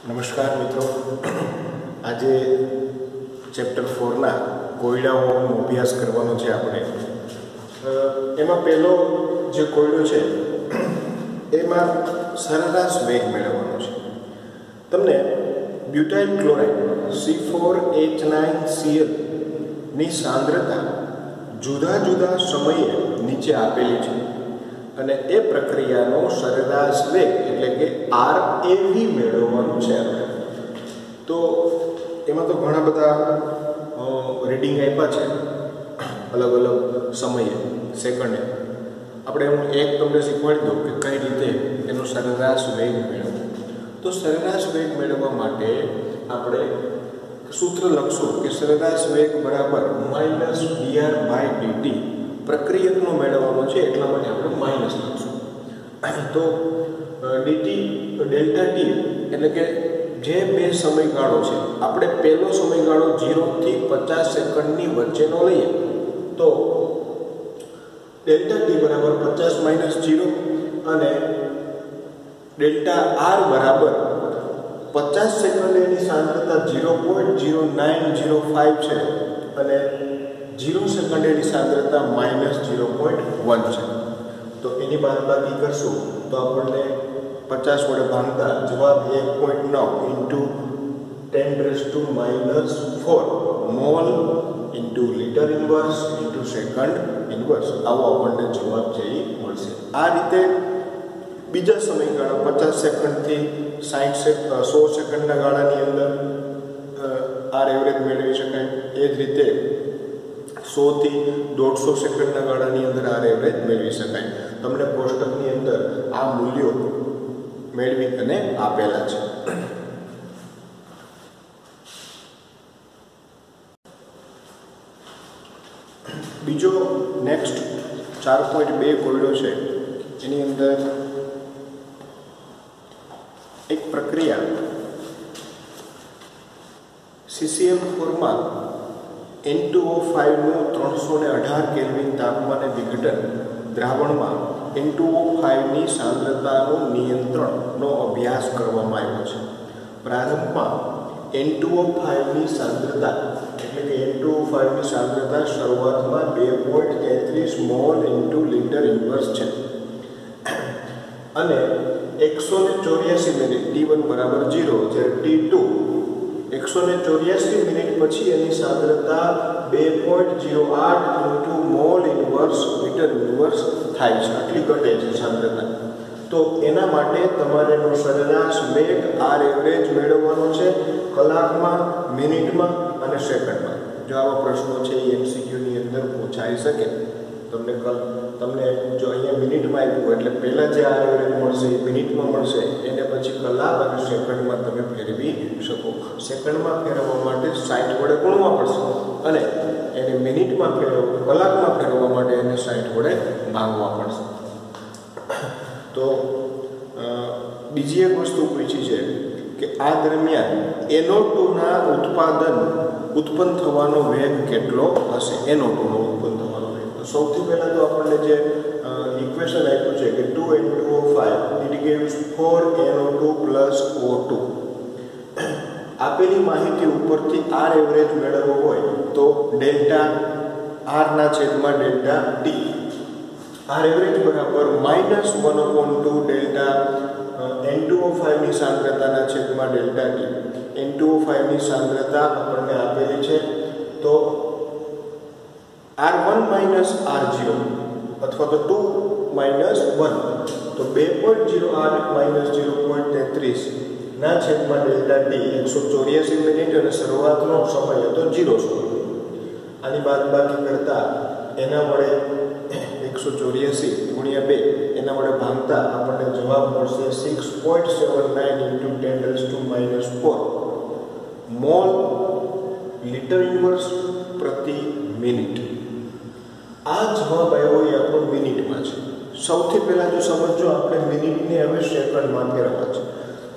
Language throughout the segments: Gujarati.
નમસ્કાર મિત્રો, આજે ચેપ્ટર 4ના કોયડાઓનો અભ્યાસ કરવાનો છે આપણે. એમાં પહેલો જે કોયડો છે એમાં સરેરાશ વેગ મેળવવાનો છે. તમને બ્યુટાઇલ ક્લોરાઇડ C4H9Cl ની સાંદ્રતા જુદા જુદા સમયે નીચે આપેલી છે અને એ પ્રક્રિયાનો સરેરાશ વેગ એટલે કે RAV મેળવવાનું છે આપણે. તો એમાં તો ઘણા બધા રીડિંગ આપ્યા છે અલગ અલગ સમયે, સેકન્ડે. આપણે હું એક તમને શીખવાડી દઉં કે કઈ રીતે એનો સરેરાશ વેગ મેળવવો. તો સરેરાશ વેગ મેળવવા માટે આપણે સૂત્ર લખશું કે સરેરાશ વેગ બરાબર -dr/dt. પ્રક્રિયકનો મેળવવાનો છે એટલા માટે આપણે માઇનસ લખશું. તો dt ડેલ્ટા t એટલે કે જે બે સમયગાળો છે, આપણે પહેલો સમયગાળો 0 થી 50 સેકન્ડની વચ્ચેનો લઈએ તો ડેલ્ટા t બરાબર 50 - 0 અને ડેલ્ટા r બરાબર 50 સેકન્ડે એની સાંદ્રતા 0.0905 છે અને 0 સેકન્ડે એની સાંદ્રતા -0.1 છે. તો એની બાદબાકી કરશું તો આપણને 50 વડે ભાંગતા જવાબ 1.9 × 10⁻⁴ mall into litre inverse into second inverse, આવો આપણને જવાબ છે એ મળશે. આ રીતે બીજા સમયગાળા 50 સેકન્ડથી 100 સેકન્ડના ગાળાની અંદર આર એવરેજ મેળવી શકાય. એ જ રીતે 100 થી 150 સેકન્ડના ગાળાની અંદર આર એવરેજ મેળવી શકાય. તમને કોષ્ટકની અંદર આ મૂલ્યો મેળવી અને આપેલા છે. બીજો નેક્સ્ટ 4.2 કોયડો છે. એની અંદર એક પ્રક્રિયા CCl4માં N2O5 નું 318 કેલ્વિન તાપમાને વિઘટન દ્રાવણમાં N2O5 ની સાંદ્રતાનું નિયંત્રણનો અભ્યાસ કરવામાં આવ્યો છે. પ્રારંભમાં N2O5 ની સાંદ્રતા એટલે કે N2O5 ની સાંદ્રતા શરૂઆતમાં 2.33 મોલ ઇન્ટુ લીટર ઇન્વર્સ છે અને 184 મિનિટ T1 બરાબર 0 જ્યારે T2 184 મિનિટ પછી એની સાંદ્રતા 2.08 મોલ ઇન્વર્સ લીટર ઇન્વર્સ થાય છે. આટલી ઘટે છે સાંદ્રતા. તો એના માટે તમારે એનો સરેરાશ વેગ આર એવરેજ મેળવવાનો છે કલાકમાં, મિનિટમાં અને સેકન્ડમાં. જો આવા પ્રશ્નો છે એ MCQની અંદર પૂછાઈ શકે. તમને જો અહીંયા મિનિટમાં આપ્યું એટલે પહેલાં જે આર એવરેજ મળશે એ મિનિટમાં મળશે, એને પછી કલાક અને સેકન્ડમાં તમે ફેરવી શકો. સેકન્ડમાં ફેરવવા માટે 60 વડે ગુણવા પડશે અને એને મિનિટમાં કલાકમાં ફેરવવા માટે એને 60 વડે ભાંગવા પડશે. તો બીજી એક વસ્તુ પૂછી છે કે આ દરમિયાન NO2ના ઉત્પન્ન થવાનો વેગ કેટલો હશે? NO2નો ઉત્પન્ન થવાનો વેગ. તો સૌથી પહેલાં તો આપણને જે ઇક્વેશન આપ્યું છે કે 2N2O5 it gives 4NO2 + O2. આપેલી માહિતી ઉપરથી આર એવરેજ મેળવવો હોય તો ડેલ્ટા આરના છેદમાં ડેલ્ટા ટી. આર એવરેજ બરાબર -1/2 ડેલ્ટા N2O5 ની સાંદ્રતાના છેદમાં ડેલ્ટા ટી. N2O5 ની સાંદ્રતા આપણને આપેલી છે તો R1 - R0 અથવા તો 2 - 1 તો 2.08 - 0.33 ના છેદમાં ડેલ્ટા ટી 184 મિનિટ અને શરૂઆતનો સમય હતો 0 સમય. આની બાદબાકી કરતા એના વડે 184 × 2 એના વડે ભાંગતા આપણને જવાબ મળશે 6.79 × 10⁻⁴ મોલ લીટર ઇન્વર્સ પ્રતિ મિનિટ. આ જવાબ આવ્યો એ આપણો મિનિટમાં છે. સૌથી પહેલાં જો સમજો આપણે મિનિટને હવે સેકન્ડમાં ફેરવવા છે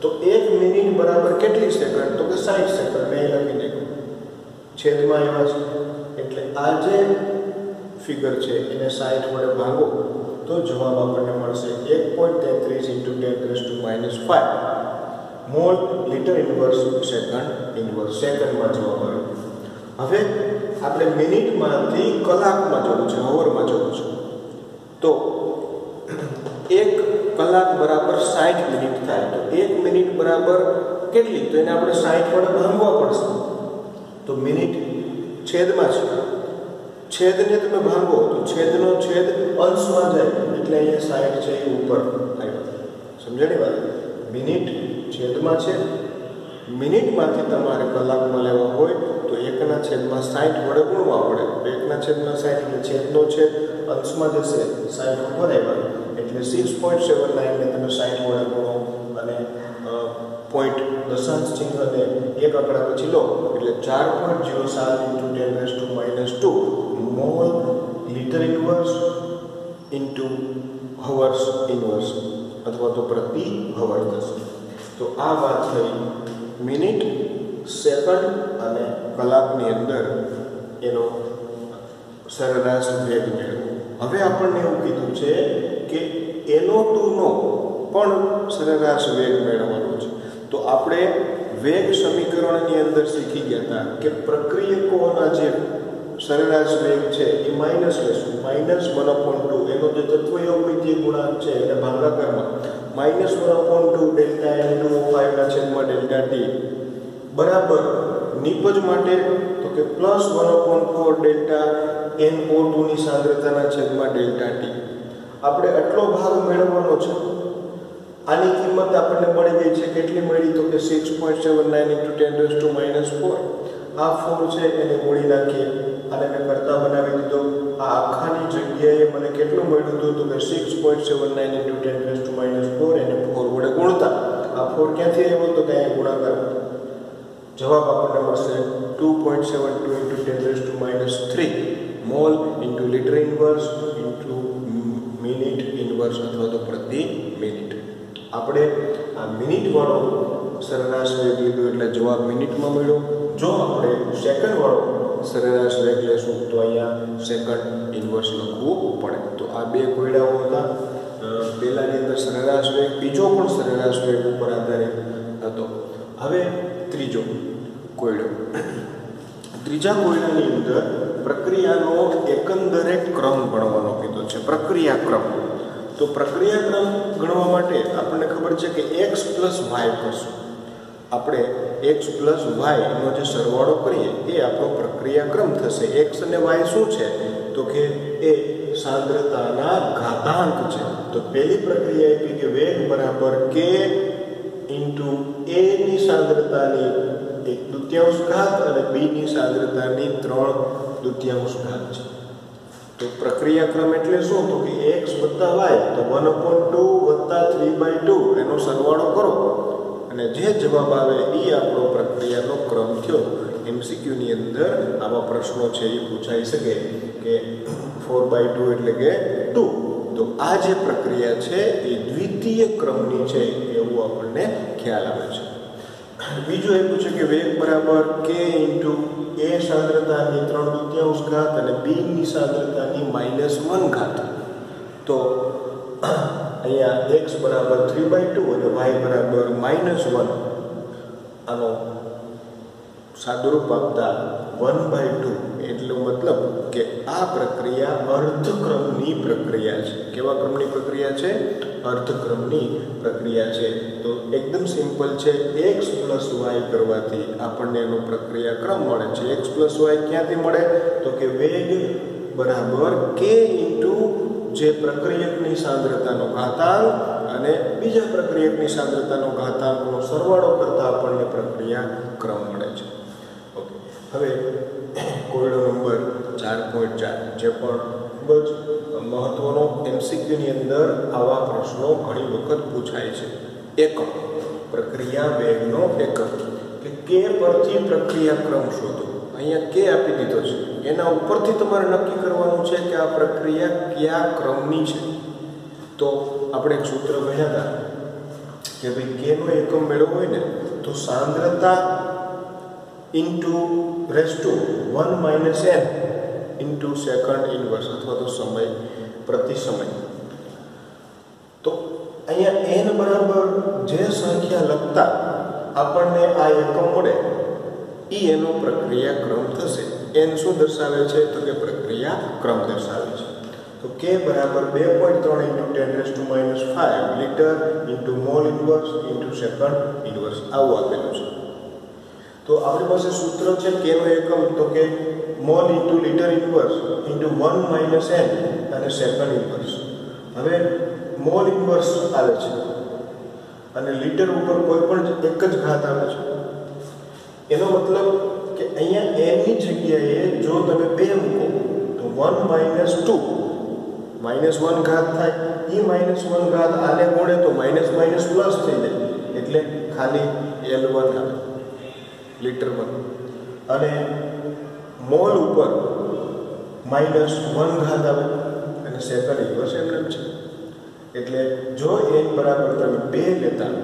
તો 1 મિનિટ બરાબર કેટલી સેકન્ડ? તો કે 60 સેકન્ડ. મેં લખી નાખ્યું છેદમાં એવા છે એટલે આ જે ફિગર છે એને 60 વડે ભાગો તો જવાબ આપણને મળશે 1.33 × 10⁻⁵. Mall litre inverse second inverse, સેકન્ડમાં જવાબ આવ્યો. હવે આપણે મિનિટમાંથી કલાકમાં જવું છે, અવરમાં જવું છે. તો 1 કલાક બરાબર 60 મિનિટ થાય. તો 1 મિનિટ બરાબર કેટલી? તો એને આપણે 60 વડે ભાંગવા પડશે. તો મિનિટ છેદમાં છે, છેદને તમે ભાંગો તો છેદનો છેદ અંશમાં જાય એટલે અહીંયા 60 છે એ ઉપર આવ્યો. સમજાણી વાત? મિનિટ છેદમાં છે, મિનિટમાંથી તમારે કલાકમાં લેવા હોય તો 1/60 વડે ગુણવા પડે. 1/60 એટલે છેદનો છેદ અંશમાં જશે, 60 ઉપર આવ્યા એટલે 6.79 ને તમે 60 વડે ગુણો અને પોઈન્ટ દશાંશ ચિહ્નને એક આંકડા પછી લો એટલે 4.07 × 10⁻² mole litre inverse into hours inverse અથવા તો પ્રતિ હવર થશે. તો આ વાત થઈ મિનિટ, સેકન્ડ અને કલાકની અંદર એનો સરેરાશ વેગ મેળવો. હવે આપણને એવું કીધું છે કે NO2 નો પણ સરેરાશ વેગ મેળવવાનો છે. તો આપણે વેગ સમીકરણની અંદર શીખી ગયા હતા કે પ્રક્રિયકોના જે સરેરાશ વેગ છે એ માઇનસ લેશું, -1/2 એનો જે તત્વયોગમિતીય ગુણાંક છે એને ભાગાકારમાં -1/2 ડેલ્ટા N2O5/Δt બરાબર નિપજ માટે તો કે +1/4 ડેલ્ટા NO2 ની સાંદ્રતાના છેદમાં Δt. આપણે આટલો ભાગ મેળવવાનો છે. આની કિંમત આપણને મળી ગઈ છે. કેટલી મળી? તો કે 6.79 × 10⁻⁴. આ 4 છે એને ગુણી નાખીએ અને મેં કરતા બનાવી દીધો. આ આખાની જગ્યાએ મને કેટલું મળ્યું હતું? તો કે 6.79 × 10⁻⁴ એને 4 વડે ગુણતા આ 4 ક્યાંથી આવ્યો? તો કે અહીંયા ગુણાકાર. જવાબ આપણને મળશે 2.72 × 10⁻³ mall into litre inverse into minute inverse અથવા તો પ્રતિ મિનિટ. આપણે આ મિનિટ વાળો સરેરાશ વેગ લીધો એટલે જવાબ મિનિટમાં મળ્યો. જો આપણે સેકન્ડ વાળો સરેરાશ વેગ લેશું તો અહીંયા સેકન્ડ ઇન્વર્સ લખવું પડે. તો આ બે કોયડાઓ હતા. પહેલાની અંદર સરેરાશ વેગ, બીજો પણ સરેરાશ વેગ ઉપર આધારિત હતો. હવે ત્રીજો કોયડો. ત્રીજા કોયડાની અંદર પ્રક્રિયાનો એકંદરે ક્રમ ગણવાનો કીધો છે. પ્રક્રિયા ક્રમ. તો પ્રક્રિયા ક્રમ ગણવા માટે આપણને ખબર છે કે x + y કરશું. આપણે x + y નો જે સરવાળો કરીએ એ આપણો પ્રક્રિયા ક્રમ થશે. x અને y શું છે? તો કે એ સાંદ્રતાના ઘાતાંક છે. તો પહેલી પ્રક્રિયા આપી કે વેગ બરાબર k × a ની સાંદ્રતાની 1/2 અને b ની સાંદ્રતાની 3/2 છે. તો પ્રક્રિયા ક્રમ એટલે શું? તો કે x + y તો 1/2 + 3/2 એનો સરવાળો કરો અને જે જવાબ આવે એ આપણો પ્રક્રિયાનો ક્રમ થયો. MCQ ની અંદર આવા પ્રશ્નો છે એ પૂછાઈ શકે કે 4/2 એટલે કે 2. તો આ જે પ્રક્રિયા છે એ દ્વિતીય ક્રમની છે એવું આપણને ખ્યાલ આવે છે. બીજું એ પૂછે કે વેગ બરાબર k × a સાંદ્રતાની 3/2 અને b ની સાંદ્રતાની -1. તો અહીંયા x બરાબર 3/2 અને y બરાબર -1. આનો સાદુરૂપ આપતા 1/2 એટલો મતલબ કે આ પ્રક્રિયા અર્ધક્રમની પ્રક્રિયા છે. કેવા ક્રમની પ્રક્રિયા છે? અર્ધક્રમની પ્રક્રિયા છે. તો એકદમ સિમ્પલ છે. x + y કરવાથી આપણને એનો પ્રક્રિયા ક્રમ મળે છે. x + y ક્યાંથી મળે? તો કે વેગ બરાબર k × જે પ્રક્રિયકની સાંદ્રતાનો ઘાતાંક અને બીજા પ્રક્રિયકની સાંદ્રતાનો ઘાતાંકનો સરવાળો કરતા આપણને પ્રક્રિયા ક્રમ મળે છે. ઓકે, હવે કોયડો નંબર 4.4 જે પણ ખૂબ જ મહત્વનો MCQ ની અંદર આવા પ્રશ્નો ઘણી વખત પૂછાય છે. એકમ પ્રક્રિયા વેગનો એકમ કે k પરથી પ્રક્રિયા ક્રમ શોધો. અહીંયા k આપી દીધો છે. એના ઉપરથી તમારે નક્કી કરવાનું છે કે આ પ્રક્રિયા કયા ક્રમની છે. તો આપણે એક સૂત્ર ભણ્યા હતા કે ભાઈ k નો એકમ મેળવવો હોય ને તો સાંદ્રતા into ⁻1 - n into second inverse અથવા તો સમય પ્રતિ સમય. તો અહીંયા n બરાબર જે સંખ્યા લખતા આપણને આ એકમ મળે એ એનો પ્રક્રિયાક્રમ થશે. એન શું દર્શાવે છે? તો કે પ્રક્રિયાક્રમ દર્શાવે છે. તો k બરાબર 2.3 × 10⁻⁵ litre into mall inverse into second inverse આવું આપેલું છે. તો આપણી પાસે સૂત્ર છે k નો એકમ તો કે mall into litre inverse into 1 - n અને સેકન્ડ ઇન્વર્સ. હવે મોલ ઇન્વર્સ આવે છે અને લીટર ઉપર કોઈ પણ એક જ ઘાત આવે છે. એનો મતલબ કે અહીંયા n ની જગ્યાએ જો તમે 2 મૂકો તો 1 - 2 -1 ઘાત થાય. એ -1 ઘાત આને ગુણે તો માઇનસ પ્લસ થઈ જાય એટલે ખાલી L1 આવે લીટર 1. અને મોલ ઉપર -1 ઘાત આવે અને સેકન્ડ ઇન્વર્સ એમ છે. એટલે જો n બરાબર તમે 2 લેતા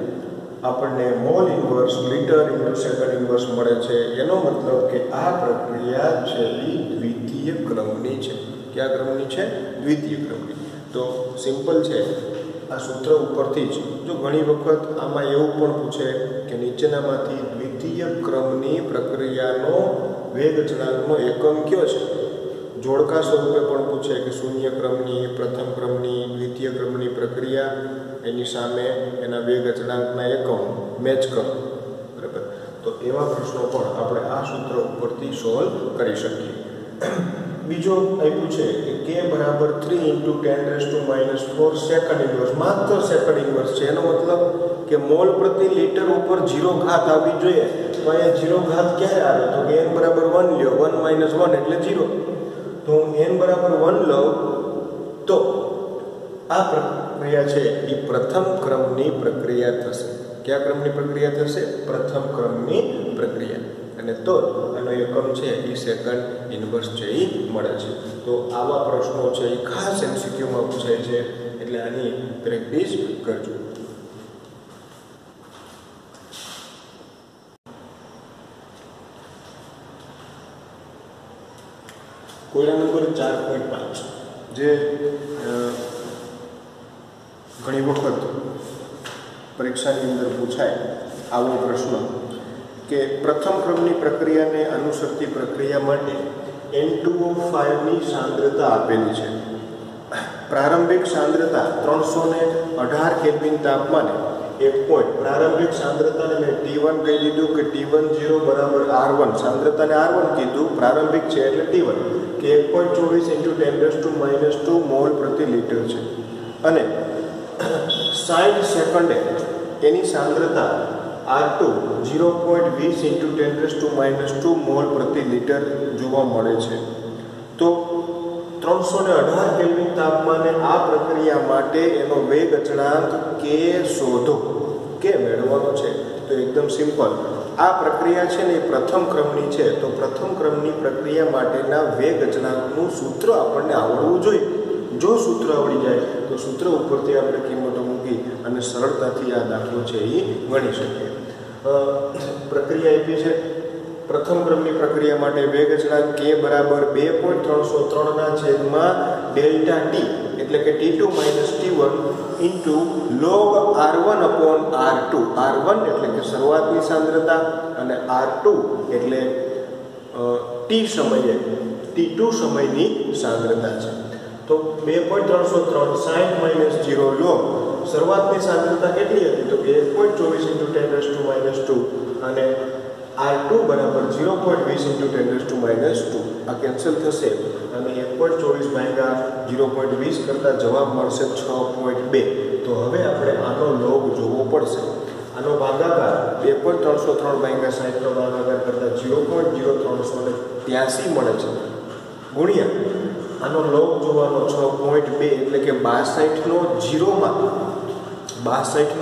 આપણને mall inverse litre into second inverse મળે છે. એનો મતલબ કે આ પ્રક્રિયા છે એ દ્વિતીય ક્રમની છે. કયા ક્રમની છે? દ્વિતીય ક્રમની. તો સિમ્પલ છે આ સૂત્ર ઉપરથી જ. જો ઘણી વખત આમાં એવું પણ પૂછે કે નીચેનામાંથી દ્વિતીય ક્રમની પ્રક્રિયાનો વેગ અચળાંકનો એકમ કયો છે? જોડકા સ્વરૂપે પણ પૂછે કે શૂન્ય ક્રમની, પ્રથમ ક્રમની, દ્વિતીય ક્રમની પ્રક્રિયા એની સામે એના વેગ અચળાંકના એકમ મેચ કરો. બરાબર? તો એવા પ્રશ્નો પણ આપણે આ સૂત્ર ઉપરથી સોલ્વ કરી શકીએ. બીજો આપ્યું છે કે k બરાબર 3 × 10⁻⁴ સેકન્ડ ઇન્વર્સ. માત્ર સેકન્ડ ઇન્વર્સ છે. એનો મતલબ કે મોલ પ્રતિ લીટર ઉપર 0 ઘાત આવવી જોઈએ. તો અહીંયા 0 ઘાત ક્યારે આવે? તો કે n બરાબર 1 લ્યો. 1 - 1 એટલે 0. તો હું n બરાબર 1 લઉં તો આ પ્રક્રિયા છે એ પ્રથમ ક્રમની પ્રક્રિયા થશે. કયા ક્રમની પ્રક્રિયા થશે? પ્રથમ ક્રમની પ્રક્રિયા. અને તો આનો એકમ છે એ સેકન્ડ ઇન્વર્સ છે એ મળે છે. તો આવા પ્રશ્નો છે એ ખાસ MCQમાં પૂછાય છે એટલે આની પ્રેક્ટિસ કરજો. કોયડા નંબર 4.5 જે ઘણી વખત પરીક્ષાની અંદર પૂછાય આવો પ્રશ્ન કે પ્રથમ ક્રમની પ્રક્રિયાને અનુસરતી પ્રક્રિયા માટે N2O5 ની સાંદ્રતા આપેલી છે. પ્રારંભિક સાંદ્રતા 318 કેલ્વિન તાપમાને એક પોઈન્ટ. પ્રારંભિક સાંદ્રતાને મેં T1 કહી દીધું કે T10 બરાબર R1. સાંદ્રતાને R1 કીધું, પ્રારંભિક છે એટલે T1 કે 1.24 × 10⁻² મોલ પ્રતિ લીટર છે. અને 60 સેકન્ડે એની સાંદ્રતા R2 0.20 × 10⁻² મોલ પ્રતિ લીટર જોવા મળે છે. તો 318 કેલ્વિન તાપમાને આ પ્રક્રિયા માટે એનો વેગ અચળાંક k શોધો. કે મેળવવાનો છે તો એકદમ સિમ્પલ. આ પ્રક્રિયા છે ને એ પ્રથમ ક્રમની છે. તો પ્રથમ ક્રમની પ્રક્રિયા માટેના વેગ અચળાંકનું સૂત્ર આપણને આવડવું જોઈએ. જો સૂત્ર આવડી જાય તો સૂત્ર ઉપરથી આપણે કિંમતો મૂકી અને સરળતાથી આ દાખલો છે એ ગણી શકીએ. પ્રક્રિયા આપી છે પ્રથમ ક્રમની પ્રક્રિયા માટે વેગ અચળાંક k બરાબર 2.303/Δt એટલે કે T2 - T1 into log R1/R2. R1 એટલે કે શરૂઆતની સાંદ્રતા અને R2 એટલે t સમયે T2 સમયની સાંદ્રતા છે. તો 2.303 60 - 0 log શરૂઆતની સાંદ્રતા કેટલી હતી? તો કે 1.24 × 10⁻² અને R2 બરાબર 0.20 × 10⁻². આ કેન્સલ થશે અને 1.24 ભાગ્યા 0.20 કરતાં જવાબ મળશે 6.2. તો હવે આપણે આનો લોગ જોવો પડશે. આનો ભાગાકાર 2.303 ભાગ્યા 60 નો ભાગાકાર કરતાં 0.0383 મળે છે ગુણ્યા આનો લોગ જોવાનો 6.2 એટલે કે 62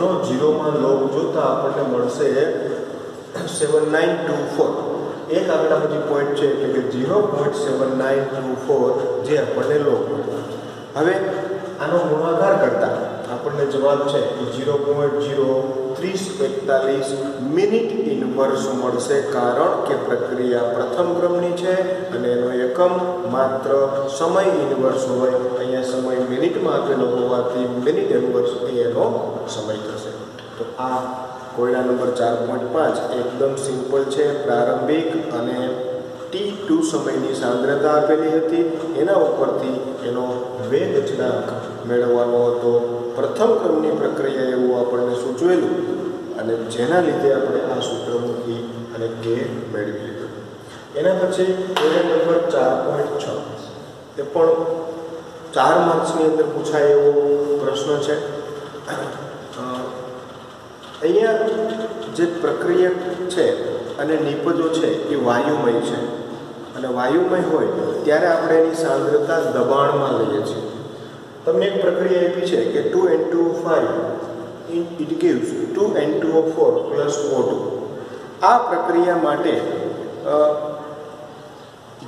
નો 0માં લોગ જોતા આપણને મળશે 7924. એક આંકડા પછી પોઈન્ટ છે એટલે કે 0.7924 જે આપણને લોગ. હવે આનો ગુણાકાર કરતા આપણને જવાબ છે 0.03041 મિનિટ ઇન્વર્સ મળશે. કારણ કે પ્રક્રિયા પ્રથમ ક્રમની છે અને એનો એકમ માત્ર સમય ઇન્વર્સ હોય. અહીંયા સમય મિનિટમાં આપેલો હોવાથી મિનિટ ઇન્વર્સ એનો સમય થશે. તો આ કોયડા નંબર 4.5 એકદમ સિમ્પલ છે, પ્રારંભિક અને T2 સમયની સાંદ્રતા આપેલી હતી, એના ઉપરથી એનો વેગ અચળાંક મેળવવાનો હતો. પ્રથમ ક્રમની પ્રક્રિયા એવું આપણને સૂચવેલું અને જેના લીધે આપણે આ સૂત્ર મૂકી અને K મેળવી લીધું. એના પછી કોયડા નંબર 4.6 એ પણ 4 માર્ક્સની અંદર પૂછાય એવો પ્રશ્ન છે. અહીંયા જે પ્રક્રિયા છે અને નિપજો છે એ વાયુમય છે અને વાયુમય હોય ત્યારે આપણે એની સાંદ્રતા દબાણમાં લઈએ છીએ. તમને એક પ્રક્રિયા આપી છે કે 2N2O5 it gives 2N2O4 plus O2. આ પ્રક્રિયા માટે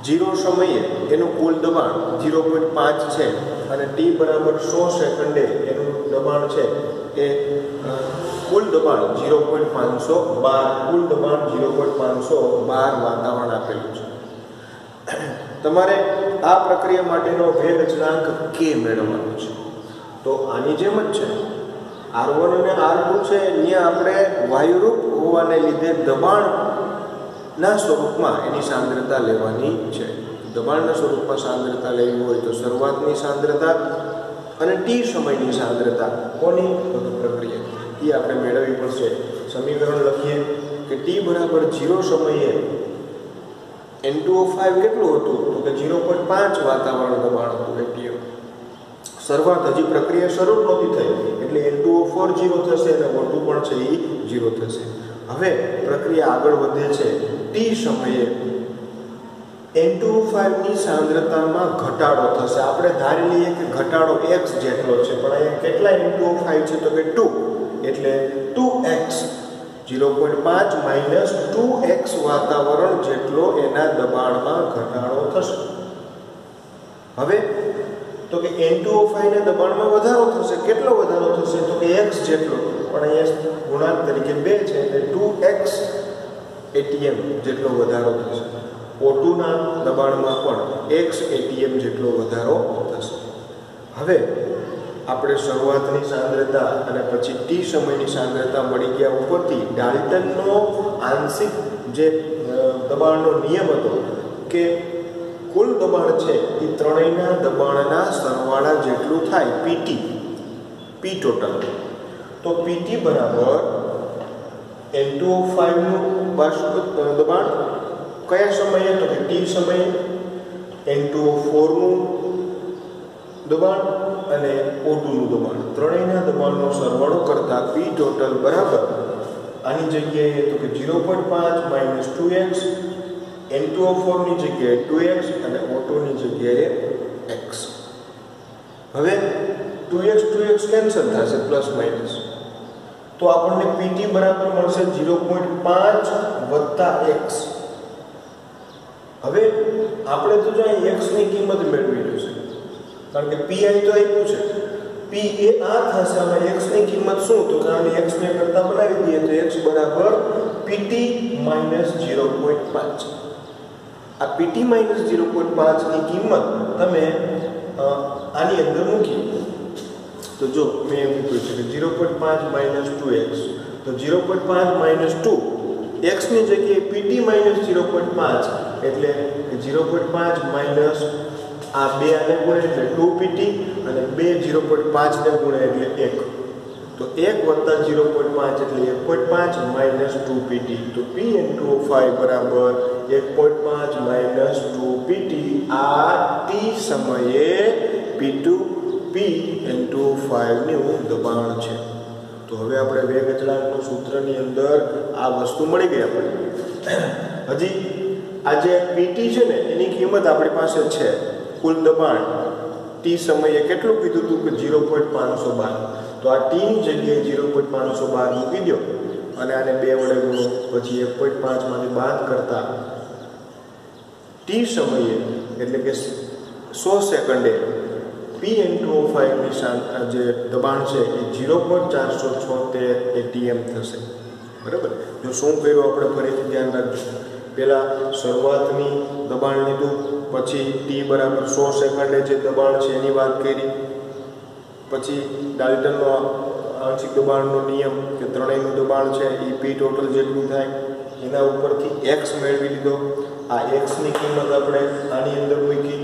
0 સમયે એનું કુલ દબાણ 0.5 છે અને T બરાબર 100 સેકન્ડે એનું દબાણ છે એ કુલ દબાણ 0.512 કુલ દબાણ 0.512 વાતાવરણ આપેલું છે. તમારે આ પ્રક્રિયા માટેનો વેગ અચળાંક K મેળવવાનો છે. તો આની જેમ જ છે, R1 અને R2 છે અહીંયા આપણે વાયુરૂપ હોવાને લીધે દબાણના સ્વરૂપમાં એની સાંદ્રતા લેવાની છે. દબાણના સ્વરૂપમાં સાંદ્રતા લેવી હોય તો શરૂઆતની સાંદ્રતા અને T સમયની સાંદ્રતા કોની પ્રક્રિયા એ આપણે મેળવવી પડશે. સમીકરણ લખીએ કે T બરાબર 0 સમયે N2O5 કેટલું હતું તો કે 0.5 વાતાવરણ દબાણ હતું atm. શરૂઆત હજી પ્રક્રિયા શરૂ નહોતી થઈ એટલે N2O4 0 થશે અને O2 પણ છે એ 0 થશે. હવે પ્રક્રિયા આગળ વધે છે. T સમયે N2O5 ની સાંદ્રતામાં ઘટાડો થશે. આપણે ધારી લઈએ કે ઘટાડો x જેટલો છે, પણ અહીંયા કેટલા N2O5 છે તો કે 2 એટલે 2x 0.5 માઇનસ 2x વાતાવરણ જેટલો એના દબાણમાં ઘટાડો થશે. હવે તો કે N2O5 ના દબાણમાં વધારો થશે. કેટલો વધારો થશે તો કે x જેટલો, પણ અહીંયા ગુણાંક તરીકે 2 છે એટલે 2x atm જેટલો વધારો થશે. O2 ના દબાણમાં પણ x atm જેટલો વધારો થશે. હવે આપણે શરૂઆતની સાંદ્રતા અને પછી T સમયની સાંદ્રતા મળી ગયા ઉપરથી ડાલ્ટનનો આંશિક જે દબાણનો નિયમ હતો કે કુલ દબાણ છે એ ત્રણેયના દબાણના સરવાળા જેટલું થાય PT P ટોટલ. તો PT બરાબર N2O5 નું બાષ્પ દબાણ કયા સમયે તો કે T સમયે, N2O4 નું દબાણ અને O2 નું દબાણ, ત્રણેયના દબાણનો સરવાળો કરતા P ટોટલ બરાબર આની જગ્યાએ તો કે 0.5 માઇનસ 2x, N2O4 ની જગ્યાએ 2x અને O2 ની જગ્યાએ x. હવે 2x કેન્સલ થશે પ્લસ માઇનસ, તો આપણને PT બરાબર મળશે 0.5 વત્તા x. હવે આપણે તો જો x ની કિંમત મેળવી લઈશું કારણ કે pi તો આપ્યું છે. p એ આ થશે અને x ની કિંમત શું તો કે આને x ને કરતા બનાવી દઈએ તો x બરાબર pt માઈનસ 0.5. આ pt માઈનસ 0.5 ની કિંમત તમે આની અંદર મૂકી તો જો મેં એમ કહ્યું છે કે 0.5 માઈનસ 2x તો 0.5 માઈનસ 2 x ની જગ્યાએ pt માઈનસ 0.5 એટલે 0.5 માઈનસ આ 2 આને ગુણે એટલે 2pt અને 2 0.5 ને ગુણે એટલે 1 તો 1 વત્તા 0.5 એટલે 1.5 માઈનસ 2pt તો p into 5 બરાબર 1.5 માઈનસ 2pt આ t સમયે p into 5 નું દબાણ છે. તો હવે આપણે વેગ અચળાંકનું સૂત્રની અંદર આ વસ્તુ મળી ગઈ આપણે. હજી આ જે pt છે ને એની કિંમત આપણી પાસે છે. કુલ દબાણ t સમયે કેટલું કીધું હતું કે 0.512 તો આ t ની જગ્યાએ 0.512 મૂકી દો અને આને 2 વડે ગુણો પછી 1.5 માંથી બાદ કરતા t સમયે એટલે કે 100 સેકન્ડે p into 5 ની જે દબાણ છે એ 0.476 atm થશે. બરાબર. જો શું કર્યું આપણે ફરીથી ધ્યાન રાખજો. પહેલા શરૂઆતની દબાણ લીધું, પછી t બરાબર 100 સેકન્ડે જે દબાણ છે એની વાત કરી, પછી ડાલ્ટનનો આંશિક દબાણનો નિયમ કે ત્રણેયનું દબાણ છે એ પી ટોટલ જેટલું થાય, એના ઉપરથી એક્સ મેળવી લીધો. આ એક્સની કિંમત આપણે આની અંદર મૂકી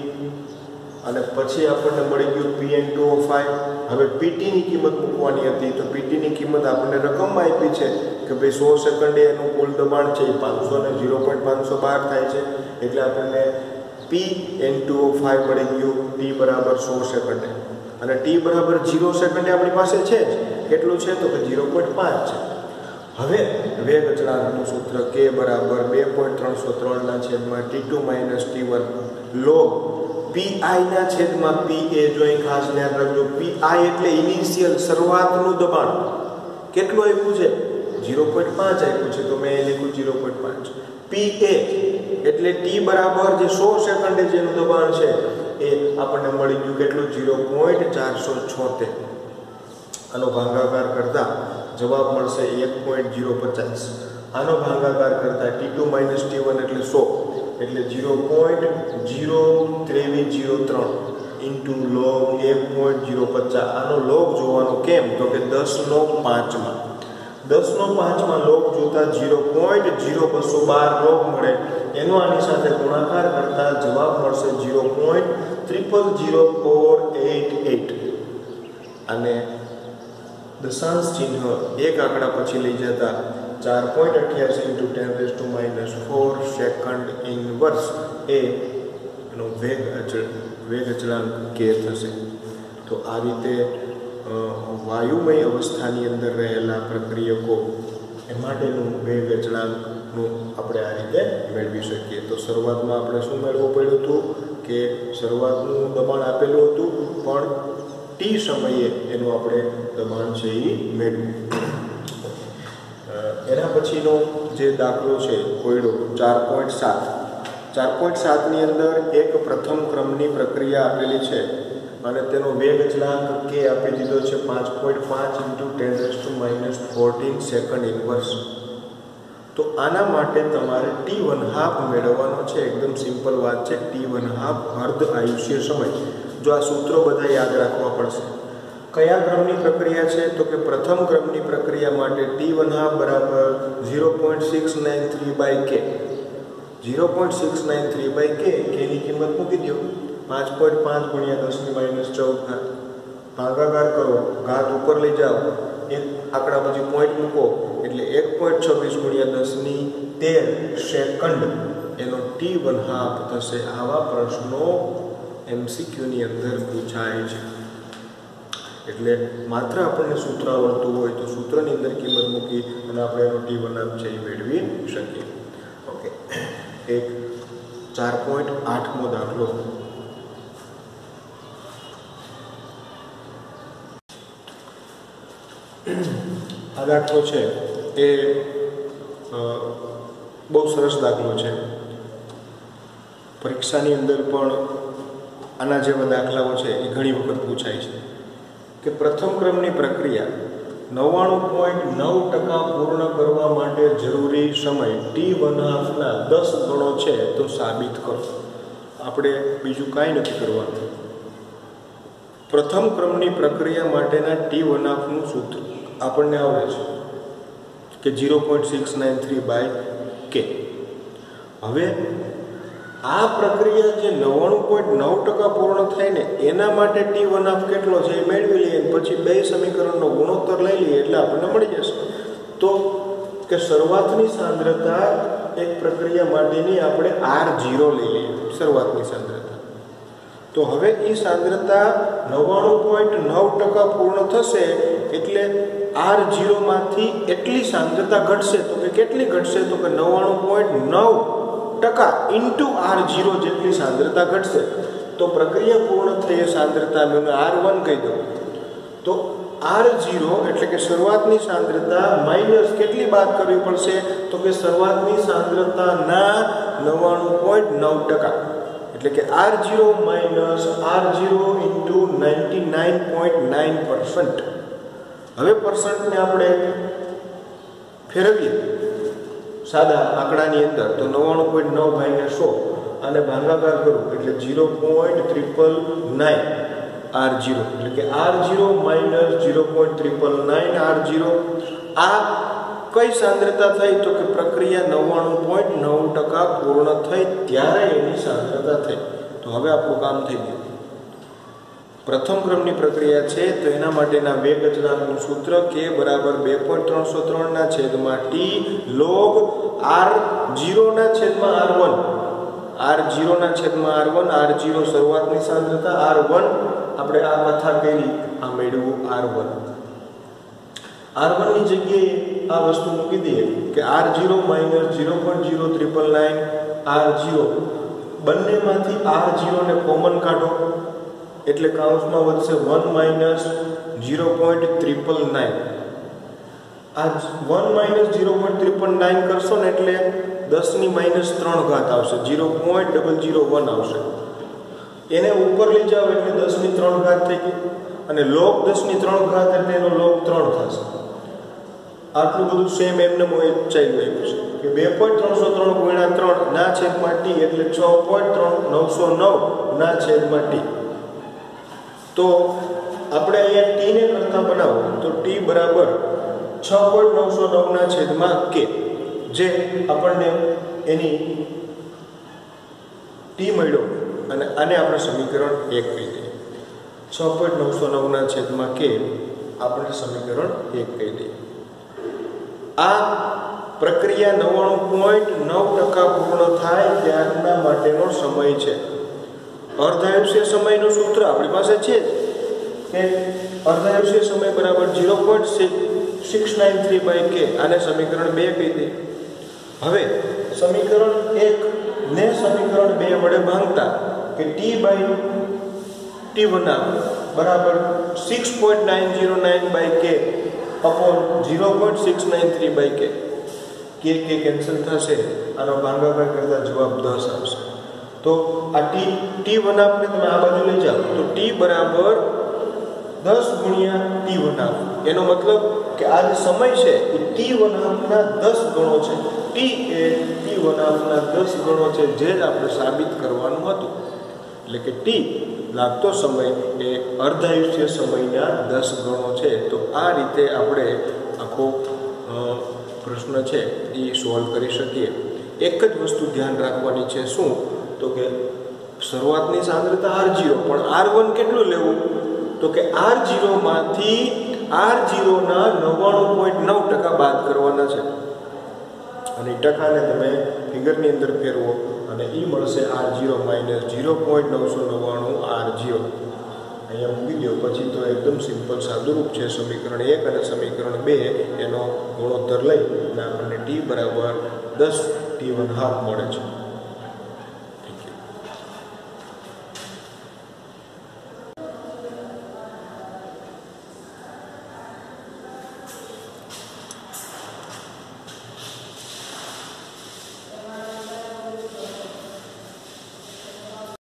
અને પછી આપણને મળી ગયું Pn2O5. હવે પીટીની કિંમત મૂકવાની હતી, તો પીટીની કિંમત આપણને રકમમાં આપી છે કે ભાઈ 100 સેકન્ડે એનું કુલ દબાણ છે એ 500 ને 0.512 થાય છે, એટલે આપણને Pn2O5 મળી ગયું t બરાબર 100 સેકન્ડે. અને t બરાબર 0 સેકન્ડે આપણી પાસે છે જ, કેટલું છે તો કે 0.5 છે. હવે વેગ અચળાંકનું સૂત્ર k બરાબર 2.303 ના છેદમાં t2 minus t1 log pi ના છેદમાં pa. જો અહીં ખાસ ધ્યાન રાખજો, pi એટલે ઇનિશિયલ શરૂઆતનું દબાણ કેટલું આપ્યું છે 0.5 આપ્યું છે, તો મેં લખ્યું 0.5. pa એટલે t બરાબર જે 100 સેકન્ડે જેનું દબાણ છે એ આપણને મળી ગયું કેટલું 0.476. આનો ભાગાકાર કરતા જવાબ મળશે 1.050. આનો ભાગાકાર કરતા t2 માઇનસ t1 એટલે 100 એટલે 0.02303 ઇન્ટુ log 1.050. આનો લોગ જોવાનો કેમ તો કે 10/5 માં લોગ જોતા 0.0212 લોગ મળે, એનો આની સાથે ગુણાકાર કરતા જવાબ મળશે 0.000488. અને દશાંશ ચિહ્ન એક આંકડા પછી લઈ જતા 4.88 × 10⁻⁴ સેકન્ડ ઇનવર્સ એ એનો વેગ અચળાંક k થશે. તો આ રીતે વાયુમય અવસ્થાની અંદર રહેલા પ્રક્રિયકો એ માટેનું વેગ અચળાંકનું આપણે આ રીતે મેળવી શકીએ. તો શરૂઆતમાં આપણે શું મેળવવું પડ્યું હતું કે શરૂઆતનું દબાણ આપેલું હતું, પણ ટી સમયે એનું આપણે દબાણ છે એ મેળવ્યું. એના પછીનો જે દાખલો છે કોયડો 4.7 ની અંદર એક પ્રથમ ક્રમની પ્રક્રિયા આપેલી છે અને તેનો વેગ અચળાંક k આપી દીધો છે 5.5 × 10⁻14 સેકન્ડ ઇનવર્સ. તો આના માટે તમારે t1/2 મેળવવાનો છે. એકદમ સિમ્પલ વાત છે. t1/2 અર્ધ આયુષ્ય સમય. જો આ સૂત્રો બધા યાદ રાખવા પડશે. કયા ક્રમની પ્રક્રિયા છે તો કે પ્રથમ ક્રમની પ્રક્રિયા માટે t1/2 બરાબર 0.693/k. 0.693/k ની કિંમત મૂકી દો. 5.5 × 10⁻14 ભાગાકાર કરો, ઘાત ઉપર લઈ જાઓ, એક આંકડા પછી પોઈન્ટ મૂકો એટલે 1.26 × 10⁻13 સેકન્ડ એનો t1/2 થશે. આવા પ્રશ્નો MCQની અંદર પૂછાય છે. એટલે માત્ર આપણને સૂત્ર આવડતું હોય તો સૂત્રની અંદર કિંમત મૂકી અને આપણે એનો t1/2 છે એ મેળવી શકીએ. ઓકે, એક 4.8મો દાખલો. આ દાખલો છે એ બહુ સરસ દાખલો છે. પરીક્ષાની અંદર પણ આના જેવા દાખલાઓ છે એ ઘણી વખત પૂછાય છે કે પ્રથમ ક્રમની પ્રક્રિયા 99.9% પૂર્ણ કરવા માટે જરૂરી સમય t1/2 10 ગણો છે તો સાબિત કરો. આપણે બીજું કાંઈ નથી કરવાનું. પ્રથમ ક્રમની પ્રક્રિયા માટેના t1/2નું સૂત્ર આપણને આવડે છે કે 0.693/k. હવે આ પ્રક્રિયા જે 99.9% પૂર્ણ થાય ને એના માટે t1/2 કેટલો છે એ મેળવી લઈએ, પછી બે સમીકરણનો ગુણોત્તર લઈ લઈએ એટલે આપણને મળી જશે. તો કે શરૂઆતની સાંદ્રતા એક પ્રક્રિયા માટેની આપણે R0 લઈ લઈએ, શરૂઆતની સાંદ્રતા. તો હવે એ સાંદ્રતા 99.9% પૂર્ણ થશે એટલે R0 માંથી એટલી સાંદ્રતા ઘટશે. તો કે કેટલી ઘટશે તો કે 99.9% ઇન્ટુ R0 જેટલી સાંદ્રતા ઘટશે. તો પ્રક્રિયા પૂર્ણ થઈ એ સાંદ્રતા મેં R1 કહી દઉં. તો R0 એટલે કે શરૂઆતની સાંદ્રતા માઇનસ કેટલી બાદ કરવી પડશે તો કે શરૂઆતની સાંદ્રતાના 99.9%. એટલે કે R0 માઇનસ R0 ઇન્ટુ 99.9%. હવે પર્સન્ટને આપણે ફેરવીએ સાદા આંકડાની અંદર તો 99.9 / 100 અને ભાગાકાર કરું એટલે 0.999 R0 એટલે કે R0 માઇનસ 0.999 R0 આ કઈ સાંદ્રતા થઈ તો કે પ્રક્રિયા 99.9% પૂર્ણ થઈ ત્યારે એની સાંદ્રતા થઈ. તો હવે આપણું કામ થઈ ગયું. પ્રથમ ક્રમની પ્રક્રિયા છે તો એના માટેના વેગ અચળાંકનું સૂત્ર k બરાબર 2.303 ના છેદમાં t log R0 ના છેદમાં R1 R0 ના છેદમાં R1 R0 શરૂઆતની સાંદ્રતા R1 આપણે આ કથા કરી આ મેળવ્યું R1 ની જગ્યાએ આ વસ્તુ મૂકી દઈએ કે R0 માઇનસ 0.0999 R0 બંનેમાંથી R0 ને કોમન કાઢો એટલે કૌંસમાં વધશે 1 માઇનસ 0.999 આ 1 માઇનસ 0.999 કરશો ને એટલે 10 ની માઇનસ 3 ઘાત આવશે 0.001 આવશે. એને ઉપર લઈ જાવ એટલે 10 ની 3 ઘાત થઈ ગઈ અને log 10 ની 3 ઘાત એટલે એનો log 3 થશે. આટલું બધું સેમ એમને ચાલ્યું આવ્યું છે કે 2.303 ગુણ્યા 3 ના છેદમાં t એટલે 6.909 ના છેદમાં t. તો આપણે અહીંયા t ને કરતા બનાવો તો t બરાબર 6.909 ના છેદમાં k જે આપણને એની t મળ્યો અને આને આપણે સમીકરણ 1 કહી દઈએ. 6.909 ના છેદમાં k આપણે સમીકરણ 1 કહી દઈએ. આ પ્રક્રિયા 99.9% પૂર્ણ થાય ત્યારના માટેનો સમય છે. અર્ધાયુષ્ય સમયનું સૂત્ર આપણી પાસે છે કે અર્ધાયુષ્ય સમય બરાબર 0.693 k આને સમીકરણ 2 કહી દઈએ. હવે સમીકરણ 1 ને સમીકરણ 2 વડે ભાંગતા કે t/t1 બરાબર 6.909 k upon 0.693 k કેન્સલ થશે. આનો ભાગાકાર કરતા જવાબ 10 આવશે. તો આ t1 આપણે તમે આ બાજુ લઈ જાઓ તો t બરાબર 10 ગુણ્યા t1 એનો મતલબ કે આ જે સમય છે એ t1 ના 10 ગણો છે. t એ t1 ના 10 ગણો છે જે આપણે સાબિત કરવાનું હતું. એટલે કે t લાગતો સમય એ અર્ધાયુષ્ય સમયના 10 ગણો છે. તો આ રીતે આપણે આખો પ્રશ્ન છે એ સોલ્વ કરી શકીએ. એક જ વસ્તુ ધ્યાન રાખવાની છે શું તો કે શરૂઆતની સાંદ્રતા R0 પણ R1 કેટલું લેવું તો કે R0 માંથી R0 ના 99.9% બાદ કરવાના છે અને ટકાને તમે ફિગરની અંદર ફેરવો અને એ મળશે R0 માઇનસ 0.999 R0 અહીંયા મૂકી દો. પછી તો એકદમ સિમ્પલ સાદુરૂપ છે. સમીકરણ 1 અને સમીકરણ 2 એનો ગુણોત્તર લઈ અને આપણને t બરાબર 10 t1 હાફ મળે છે.